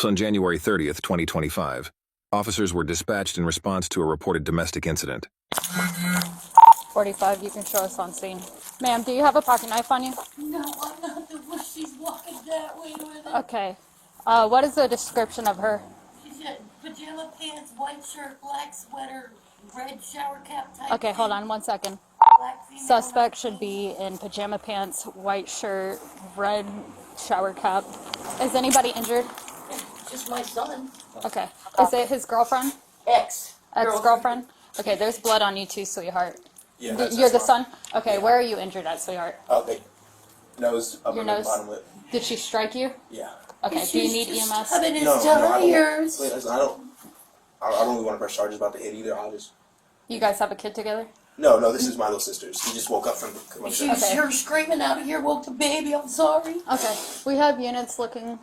On January 30th, 2025, officers were dispatched in response to a reported domestic incident. 45, you can show us on scene. Ma'am, do you have a pocket knife on you? No, I'm not the one. She's walking that way with it. Okay. What is the description of her? She's got pajama pants, white shirt, black sweater, red shower cap type. Okay, hold on 1 second. Black female, Suspect should be in pajama pants, white shirt, red shower cap. Is anybody injured? Just my son. Okay. Is it his girlfriend? Ex-girlfriend? Okay, there's blood on you too, sweetheart. Yeah, You're the fine. son? Okay, where are you injured at, sweetheart? Okay. Nose, upper Your lip, nose? bottom lip. Did she strike you? Yeah. Okay, do you need EMS? Having his No, I don't. tires. Wait, listen, I don't really want to press charges about the hit either. I'll just. You guys have a kid together? No, this is my little sister. She just woke up from the She commotion. was Okay. here screaming out of here, woke the baby. I'm sorry. Okay, we have units looking.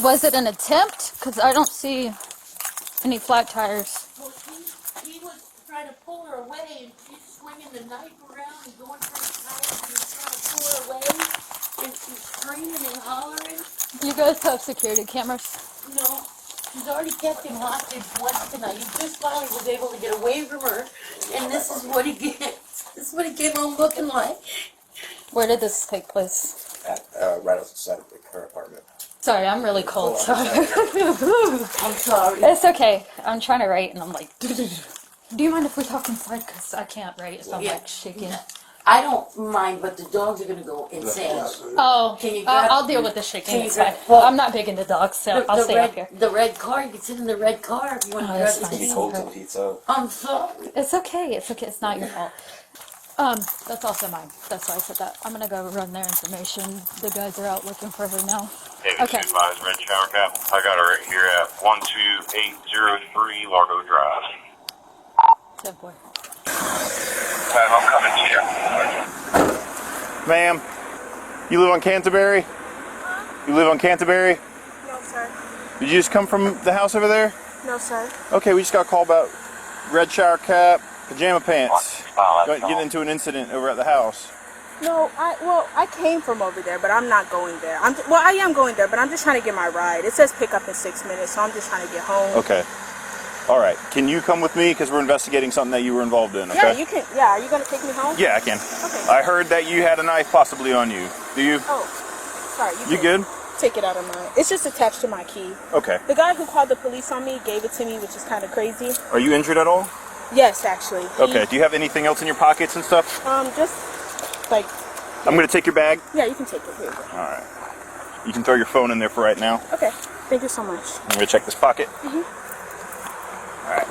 Was it an attempt? Because I don't see any flat tires. Well, he was trying to pull her away, and she's swinging the knife around and going for the tires, and he's trying to pull her away, and she's screaming and hollering. Do you guys have security cameras? No, he's already kept him hostage once tonight. He just finally was able to get away from her, and this is what he gets. This is what he came home looking like. Where did this take place? Right outside of her apartment. Sorry, I'm really cold. Sorry. I'm sorry. It's okay. I'm trying to write, and I'm like, do you mind if we talk inside? Because I can't write if I'm Yeah. like shaking. I don't mind, but the dogs are gonna go insane. Oh, Can you grab- I'll deal with the shaking. can you It's grab- fine. well, I'm not big into dogs, so I'll stay red, up here. The red car, you can sit in the red car if you want to Oh, grab that's the fine. He seat. holds the pizza. I'm sorry. It's okay. It's okay. It's not your fault. That's also mine. That's why I said that. I'm gonna go run their information. The guys are out looking for her now. David Okay. 25 red shower cap. I got her right here at 12803 Largo Drive. Good boy. I'm coming to you. Ma'am, you live on Canterbury? You live on Canterbury? No, sir. Did you just come from the house over there? No, sir. Okay, we just got a call about red shower cap, pajama pants. Oh, that's Getting into an incident over at the house. No, I came from over there, but I'm not going there. I am going there, but I'm just trying to get my ride. It says pick up in 6 minutes, so I'm just trying to get home. Okay. All right. Can you come with me? Because we're investigating something that you were involved in, okay? Yeah, you can. Yeah, are you gonna take me home? Yeah, I can. Okay. I heard that you had a knife possibly on you. Do you? Oh, sorry. You good? Take it out of mine. It's just attached to my key. Okay. The guy who called the police on me gave it to me, which is kind of crazy. Are you injured at all? Yes, actually. Okay. Do you have anything else in your pockets and stuff? Just like, I'm going to take your bag. yeah, you can take it. Here you go. All right. You can throw your phone in there for right now. Okay. Thank you so much. I'm going to check this pocket. Mhm. All right.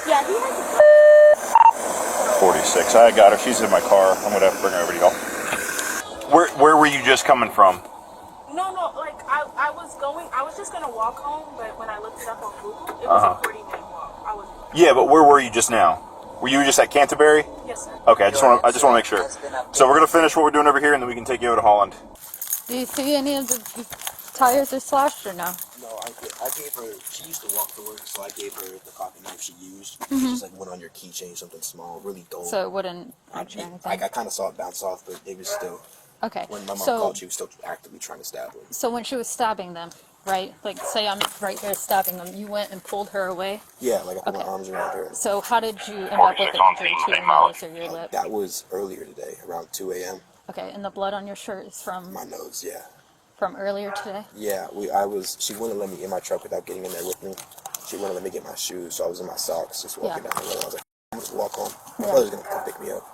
Yeah, he has. 46. I got her. She's in my car. I'm going to bring her over to y'all. Where were you just coming from? No, like I was just gonna walk home, but when I looked it up on Google, it was a 40-minute walk. Yeah, but where were you just now? Were you just at Canterbury? Yes, sir. Okay, I just want to make sure. So we're gonna finish what we're doing over here, and then we can take you over to Holland. Do you see any of the tires are slashed or no? No, I gave her. She used to walk to work, so I gave her the pocket knife she used. Mm-hmm. She just like went on your keychain, something small, really dull. So it wouldn't puncture anything. I kind of saw it bounce off, but it was still. Okay. When my mom So, called, she was still actively trying to stab her. so when she was stabbing them, right? Like, say I'm right here stabbing them, you went and pulled her away. Yeah, like I put my Okay. arms around her. So how did you end up with 46 the on injury scene, to your same mouth. nose or your lip? That was earlier today, around 2 a.m. Okay, and the blood on your shirt is from My nose, yeah. earlier today? Yeah, she wouldn't let me in my truck without getting in there with me. She wouldn't let me get my shoes, so I was in my socks just walking Yeah. down the road. I was like, I'm just walk home. My Yeah. brother's gonna come pick me up.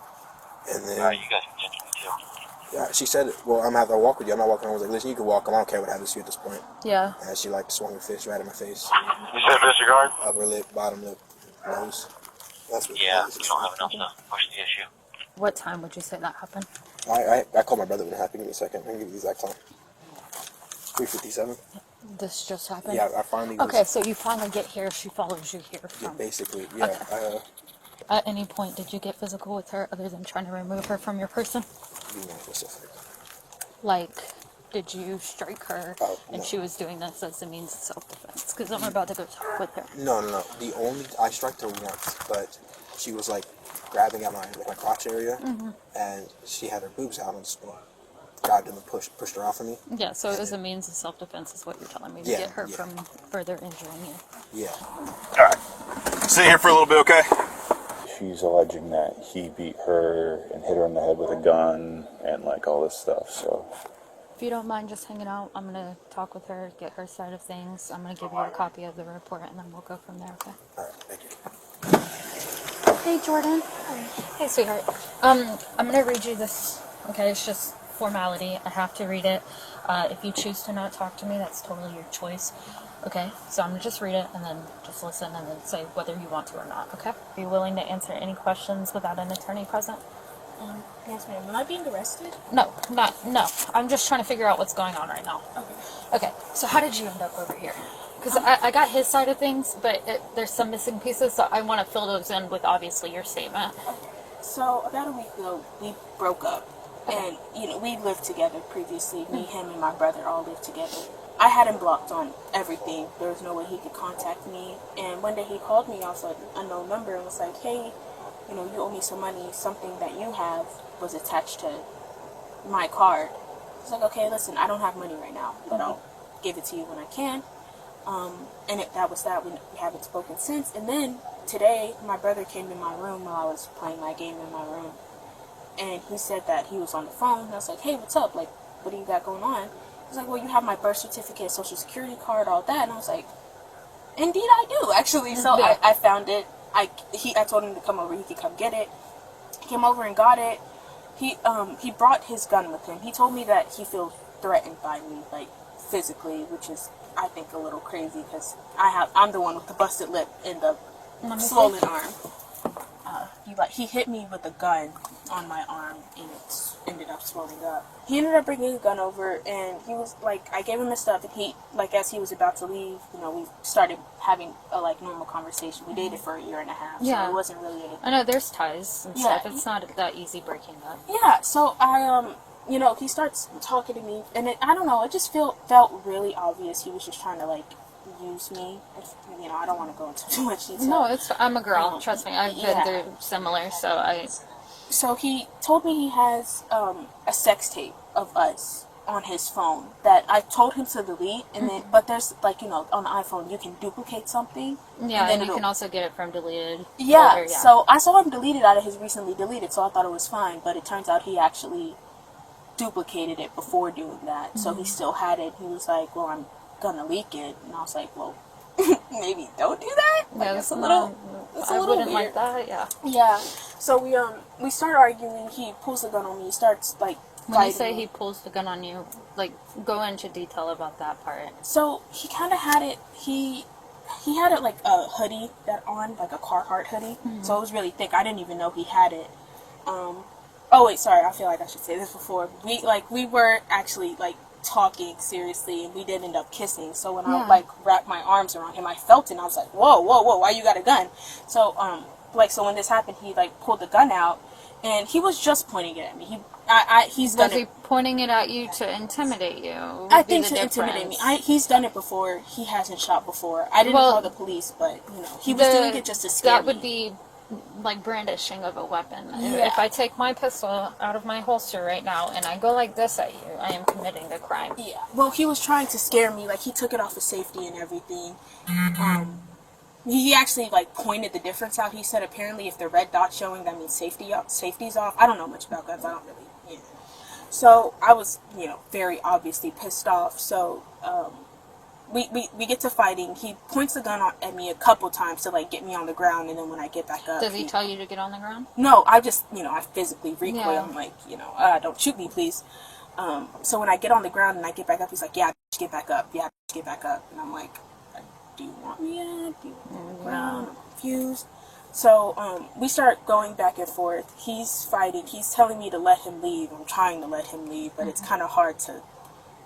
And then You guys can catch me too. yeah, she said, well, I'm gonna have to walk with you. I'm not walking home. I was like, listen, you can walk home. I don't care what happens to you at this point. Yeah. And she like swung her fist right in my face. You said disregard? Upper lip, bottom lip, nose. That's what Yeah, you don't have enough to push the issue. What time would you say that happened? I called my brother when it happened. Give me a second. I can give you the exact time. 3:57. This just happened? Yeah, I finally was, Okay, so you finally get here, she follows you here. yeah, From. basically, yeah. Okay. At any point, did you get physical with her other than trying to remove her from your person? Be more specific. Like, did you strike her Oh, and no. she was doing this as a means of self-defense? Because I'm about to go talk with her. No. I struck her once, but she was like grabbing at my crotch area, and she had her boobs out on display. grabbed him and pushed her off of me. Yeah, so it was a means of self-defense is what you're telling me, to Yeah, get her yeah. from further injuring you. Yeah. All right. Sit here for a little bit, okay? She's alleging that he beat her and hit her in the head with a gun and like all this stuff, so. If you don't mind just hanging out, I'm going to talk with her, get her side of things. I'm going to give you a copy of the report, and then we'll go from there, okay? All right, thank you. Hey, Jordan. Hey, sweetheart. I'm going to read you this, okay? It's just formality. I have to read it. If you choose to not talk to me, that's totally your choice. Okay, so I'm going to just read it and then just listen and then say whether you want to or not, okay? Are you willing to answer any questions without an attorney present? Yes, ma'am. Am I being arrested? No. I'm just trying to figure out what's going on right now. Okay, so how did you end up over here? Because I got his side of things, but there's some missing pieces, so I want to fill those in with obviously your statement. So about a week ago, we broke up. And, you know, we lived together previously. Me, him, and my brother all lived together. I had him blocked on everything. There was no way he could contact me. And one day he called me off an unknown number and was like, hey, you know, you owe me some money. Something that you have was attached to my card. I was like, okay, listen, I don't have money right now, but I'll give it to you when I can. That was that. We haven't spoken since. And then today, my brother came in my room while I was playing my game in my room. And he said that he was on the phone. And I was like, hey, what's up? Like, what do you got going on? He's like, well, you have my birth certificate, social security card, all that. And I was like, indeed I do, actually. So Yeah. I found it. I told him to come over. He could come get it. He came over and got it. He brought his gun with him. He told me that he feels threatened by me, like, physically, which is, I think, a little crazy because I'm the one with the busted lip and the swollen arm. He hit me with a gun on my arm and it ended up swelling up. He ended up bringing a gun over and he was like, I gave him his stuff and he, like, as he was about to leave, you know, we started having a like normal conversation. We dated for a year and a half, Yeah. so it wasn't really anything. I know there's ties and Yeah. stuff. It's not that easy breaking up. Yeah, so you know, he starts talking to me and I don't know, it just felt really obvious he was just trying to like use me. You know, I don't want to go into too much detail. No, I'm a girl. Trust me, I've been Yeah. through similar. So he told me he has a sex tape of us on his phone that I told him to delete, and then but there's like, you know, on the iPhone you can duplicate something. Yeah, then and you can also get it from deleted. Yeah, folder, so I saw him delete it out of his recently deleted, so I thought it was fine, but it turns out he actually duplicated it before doing that. So he still had it. He was like, well, I'm gonna leak it, and I was like, well, maybe don't do that. Like, Yeah, it's a little I wouldn't weird. like that. Yeah. Yeah. So we start arguing. He pulls the gun on me. He starts like When you fighting say me. he pulls the gun on you, like, go into detail about that part. So he kind of had it. He had it like a hoodie that on, like a Carhartt hoodie. So it was really thick. I didn't even know he had it. Oh wait, sorry. I feel like I should say this before. We were actually like talking seriously, and we did end up kissing. So when I like wrapped my arms around him, I felt it, and I was like, whoa, why you got a gun? So so when this happened, he like pulled the gun out, and he was just pointing it at me. He's done Was he it. pointing it at you to intimidate you? I think to intimidate me. He's done it before. He hasn't shot before. I didn't call the police, but you know, he was doing it just to scare That me. would be like brandishing of a weapon. Yeah. If I take my pistol out of my holster right now and I go like this at you, I am committing a crime. Yeah. Well, he was trying to scare me. Like, he took it off of safety and everything. He actually like pointed the difference out. He said apparently if the red dot's showing, that means safety's off. I don't know much about guns. I don't really. You know. So I was, you know, very obviously pissed off. So we get to fighting. He points the gun at me a couple times to like get me on the ground, and then when I get back up, Does he tell you to get on the ground? No, I just, you know, I physically recoil. Yeah. I'm like, you know, don't shoot me, please. So when I get on the ground and I get back up, he's like, yeah, bitch, get back up. Yeah, bitch, get back up. And I'm like, do you want me up? Do you want me on the ground? I'm confused. So we start going back and forth. He's fighting. He's telling me to let him leave. I'm trying to let him leave, but it's kind of hard to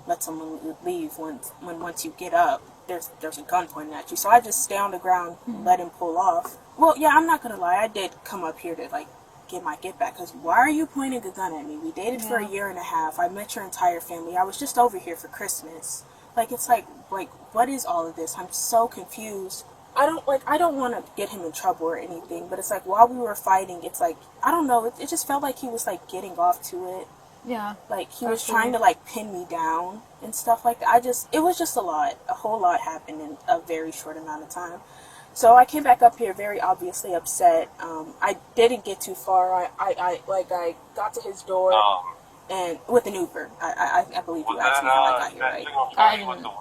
let someone leave once you get up, there's a gun pointed at you. So I just stay on the ground and let him pull off. Well, yeah, I'm not gonna lie, I did come up here to like get my get back, because why are you pointing a gun at me? We dated for a year and a half. I met your entire family. I was just over here for Christmas. Like, it's like what is all of this? I'm so confused. I don't want to get him in trouble or anything, but it's like while we were fighting, it's like, I don't know, it just felt like he was like getting off to it. Yeah. Like, he was trying to, like, pin me down and stuff like that. It was just a lot. A whole lot happened in a very short amount of time. So I came back up here very obviously upset. I didn't get too far. I got to his door and with an Uber. I believe you asked me how I got here, right?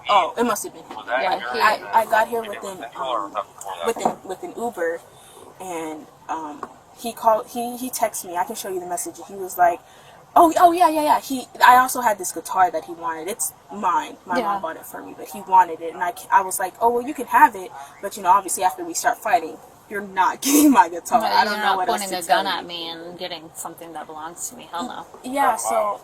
Oh, it must have been him. Yeah, I got here with an Uber, and he called. He texted me. I can show you the message. He was like, "Oh yeah." I also had this guitar that he wanted. It's mine. My mom bought it for me, but he wanted it, and I was like, "Oh well, you can have it, but obviously after we start fighting, you're not getting my guitar. I don't know what else to tell you." Pointing a gun at me and getting something that belongs to me. Hell no. Yeah, so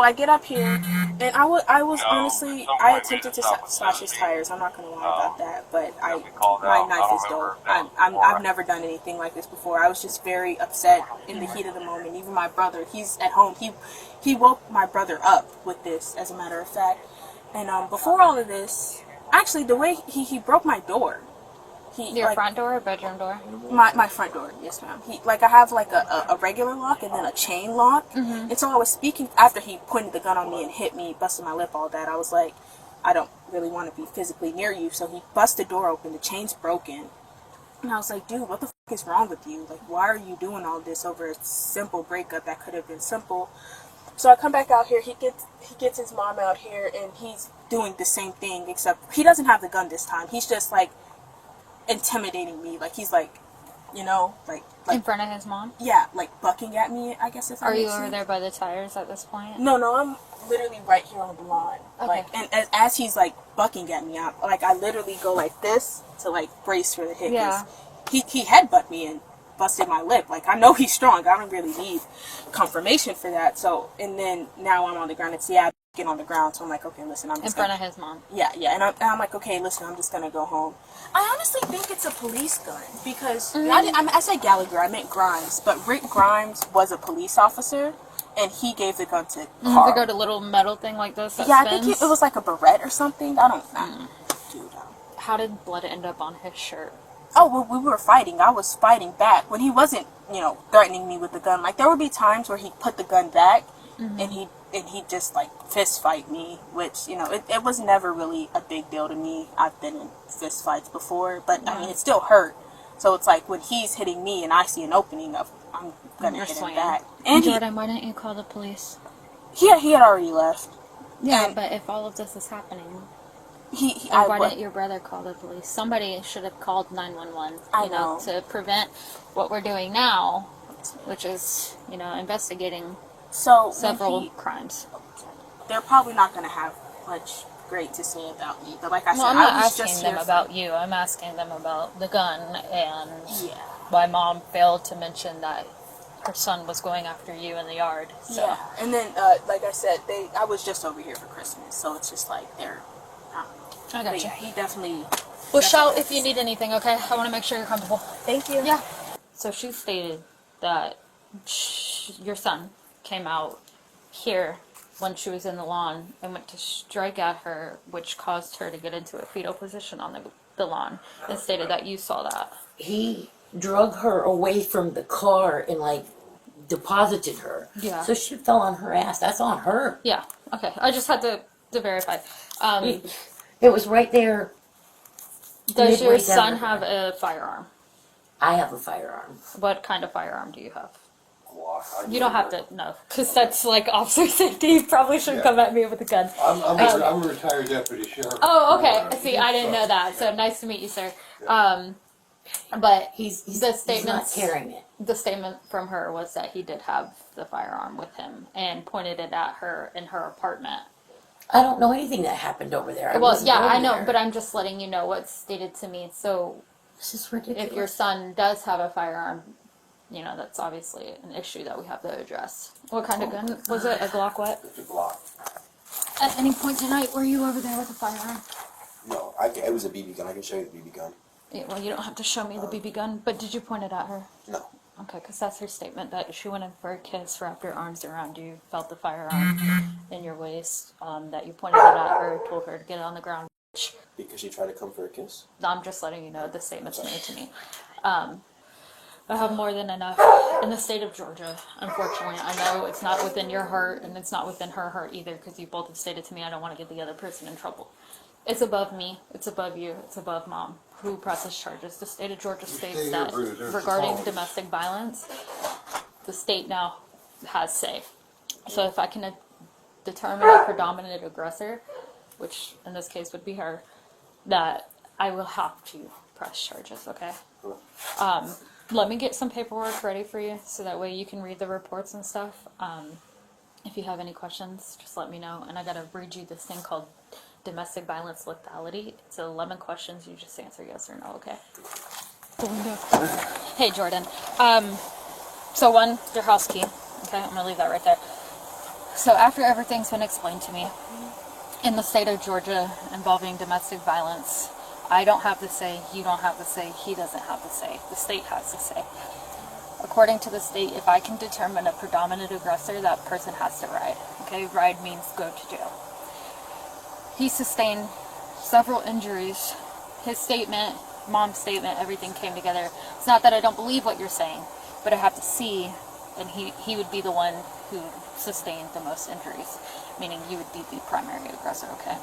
I get up here, and I was honestly, I attempted to slash his tires. I'm not gonna lie about that, but my knife is dull. I've never done anything like this before. I was just very upset in the heat of the moment. Even my brother, he's at home. He woke my brother up with this, as a matter of fact. And before all of this, actually, the way he broke my door. Your front door or bedroom door? My front door, yes ma'am. I have like a regular lock and then a chain lock. Mm-hmm. And so I was speaking after he pointed the gun on me and hit me, busted my lip, all that. I was like, I don't really want to be physically near you. So he busted the door open, the chain's broken. And I was like, dude, what the fuck is wrong with you? Like, why are you doing all this over a simple breakup that could have been simple? So I come back out here, he gets his mom out here, and he's doing the same thing, except he doesn't have the gun this time. He's just like intimidating me, like he's like, like in front of his mom. Yeah, like bucking at me, I guess. Are you over there by the tires at this point? No, I'm literally right here on the lawn. Okay. Like, and as he's like bucking at me, I literally go like this to like brace for the hit. Yeah. He headbutt me and busted my lip. Like, I know he's strong. I don't really need confirmation for that. So, and then now I'm on the ground. It's get on the ground, so I'm like, okay, listen, I'm just in front of his mom. Yeah, and I'm like, okay, listen, I'm just gonna go home. I honestly think it's a police gun because I said Gallagher, I meant Grimes, but Rick Grimes was a police officer, and he gave the gun to Carl. They got a little metal thing like this. That spins? I think it was like a barrette or something. I don't know. Dude, how did blood end up on his shirt? Oh, well, we were fighting. I was fighting back when he wasn't, threatening me with the gun. Like, there would be times where he'd put the gun back, and he'd just like fist fight me, which it was never really a big deal to me. I've been in fist fights before, but I mean it still hurt. So it's like when he's hitting me and I see an opening, I'm gonna hit him back. And Jordan, why didn't you call the police? He had already left. Yeah, but if all of this is happening, why didn't your brother call the police? Somebody should have called 911. I know, to prevent what we're doing now, which is investigating. Several crimes. They're probably not going to have much great to say about me. But like I said, I'm not I was asking just them about you. I'm asking them about the gun and why Mom failed to mention that her son was going after you in the yard. So. Yeah, and then like I said, I was just over here for Christmas, so it's just like they're. I got you. Yeah, he definitely. Well, shout if you need anything. Okay, I want to make sure you're comfortable. Thank you. Yeah. So she stated that your son came out here when she was in the lawn and went to strike at her, which caused her to get into a fetal position on the lawn, and stated that you saw that. He drug her away from the car and deposited her. Yeah. So she fell on her ass. That's on her. Yeah. Okay. I just had to verify. It was right there. Does your son have a firearm? I have a firearm. What kind of firearm do you have? You don't have to know, because that's like officer safety. You probably shouldn't come at me with a gun. I'm a retired deputy sheriff. Oh, okay. See, I didn't know that. So nice to meet you, sir. But he's not carrying it. The statement from her was that he did have the firearm with him and pointed it at her in her apartment. I don't know anything that happened over there. I know, but I'm just letting you know what's stated to me. So, this is ridiculous. If your son does have a firearm, that's obviously an issue that we have to address. What kind of gun was it? A Glock what? It's a Glock. At any point tonight, were you over there with a firearm? No, it was a BB gun. I can show you the BB gun. Yeah, well, you don't have to show me the BB gun, but did you point it at her? No. Okay, because that's her statement, that she went in for a kiss, wrapped her arms around you, felt the firearm in your waist, that you pointed it at her, told her to get it on the ground. Because she tried to come for a kiss? I'm just letting you know the statement's made to me. I have more than enough. In the state of Georgia, unfortunately, I know it's not within your heart and it's not within her heart either, because you both have stated to me I don't want to get the other person in trouble. It's above me, it's above you, it's above mom, who presses charges. The state of Georgia states that regarding domestic violence, the state now has say. So if I can determine a predominant aggressor, which in this case would be her, that I will have to press charges, okay? Let me get some paperwork ready for you so that way you can read the reports and stuff. If you have any questions, just let me know. And I gotta read you this thing called domestic violence lethality. It's 11 questions. You just answer yes or no, okay? Hey, Jordan. So one, your house key. Okay, I'm gonna leave that right there. So after everything's been explained to me, in the state of Georgia involving domestic violence, I don't have the say, you don't have the say, he doesn't have the say. The state has the say. According to the state, if I can determine a predominant aggressor, that person has to ride. Okay, ride means go to jail. He sustained several injuries. His statement, mom's statement, everything came together. It's not that I don't believe what you're saying, but I have to see, and he would be the one who sustained the most injuries, meaning you would be the primary aggressor, okay?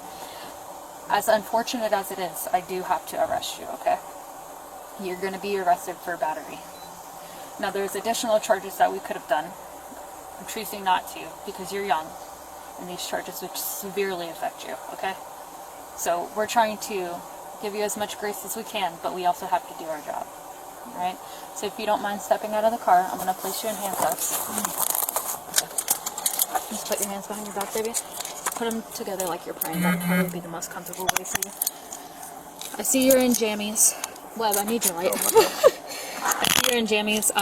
As unfortunate as it is, I do have to arrest you, okay? You're going to be arrested for battery. Now, there's additional charges that we could have done. I'm choosing not to because you're young, and these charges would severely affect you, okay? So we're trying to give you as much grace as we can, but we also have to do our job, all right? So if you don't mind stepping out of the car, I'm going to place you in handcuffs. Just put your hands behind your back, baby. Put them together like you're praying. That would probably be the most comfortable way for you. I see you're in jammies. Web, I need your light. I see you're in jammies,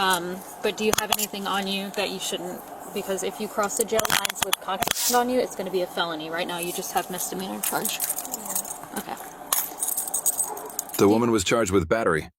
but do you have anything on you that you shouldn't? Because if you cross the jail lines with contraband on you, it's going to be a felony. Right now, you just have misdemeanor charge. Okay. The woman was charged with battery.